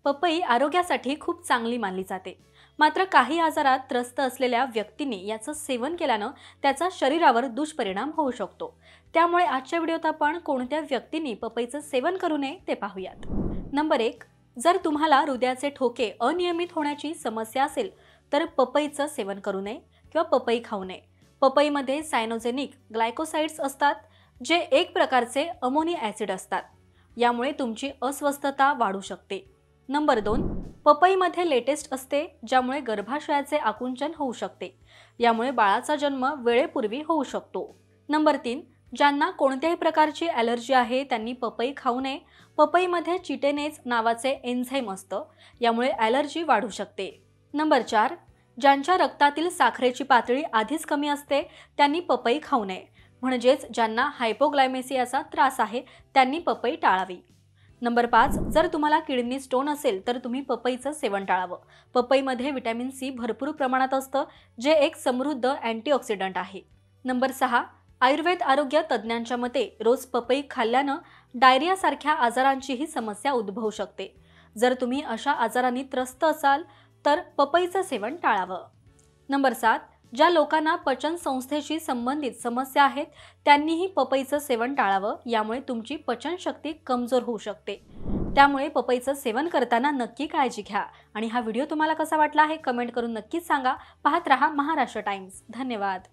पपई आरोग्यासाठी खूप चांगली मानली जाते। मात्र काही आजारात त्रस्त असलेल्या व्यक्तींनी याचं सेवन केल्यानं त्याचा शरीरावर दुष्परिणाम होऊ शकतो। त्यामुळे आजच्या व्हिडिओत आपण कोणत्या व्यक्तींनी पपईचं सेवन करू नये ते पाहूयात। नंबर 1, जर तुम्हाला हृदयाचे ठोके अनियमित होण्याची समस्या असेल तर पपईचं सेवन करू नये किंवा पपई खाऊ नये। पपईमध्ये सायनोजेनिक ग्लायकोसाइड्स असतात, जे एक प्रकारचे अमोनी ॲसिड असतात। यामुळे तुमची अस्वस्थता वाढू शकते। नंबर 2, पपईमध्ये लेटेस्ट असते, ज्यामुळे गर्भाशयाचे आकुंचन होऊ शकते। यामुळे बाळाचा जन्म वेळेपूर्वी होऊ शकतो। नंबर 3, ज्यांना कोणत्याही प्रकारची ॲलर्जी आहे त्यांनी पपई खाऊ नये। पपईमध्ये चिटेनेज नावाचे एन्झाईम असतं, यामुळे ॲलर्जी वाढू शकते। नंबर 4, ज्यांच्या रक्तातील साखरेची पातळी आधीच कमी असते त्यांनी पपई खाऊ नये, म्हणजेच ज्यांना हायपोग्लायमेसियाचा त्रास आहे त्यांनी पपई टाळावी। नंबर 5, जर तुम्हाला किडनी स्टोन असेल तर तुम्ही पपईचं सेवन टाळावं। पपईमध्ये व्हिटॅमिन सी भरपूर प्रमाणात असतं, जे एक समृद्ध अँटीऑक्सिडंट आहे। नंबर 6, आयुर्वेद आरोग्य तज्ज्ञांच्या मते रोज पपई खाल्ल्यानं डायरियासारख्या आजारांचीही समस्या उद्भवू शकते। जर तुम्ही अशा आजारांनी त्रस्त असाल तर पपईचं सेवन टाळावं। नंबर 7, ज्या लोकांना पचन संस्थेशी संबंधित समस्या आहेत त्यांनीही पपईचं सेवन टाळावं। यामुळे तुमची पचनशक्ती कमजोर होऊ शकते। त्यामुळे पपईचं सेवन करताना नक्की काळजी घ्या। आणि हा व्हिडिओ तुम्हाला कसा वाटला हे कमेंट करून नक्कीच सांगा। पाहत रहा महाराष्ट्र टाइम्स। धन्यवाद।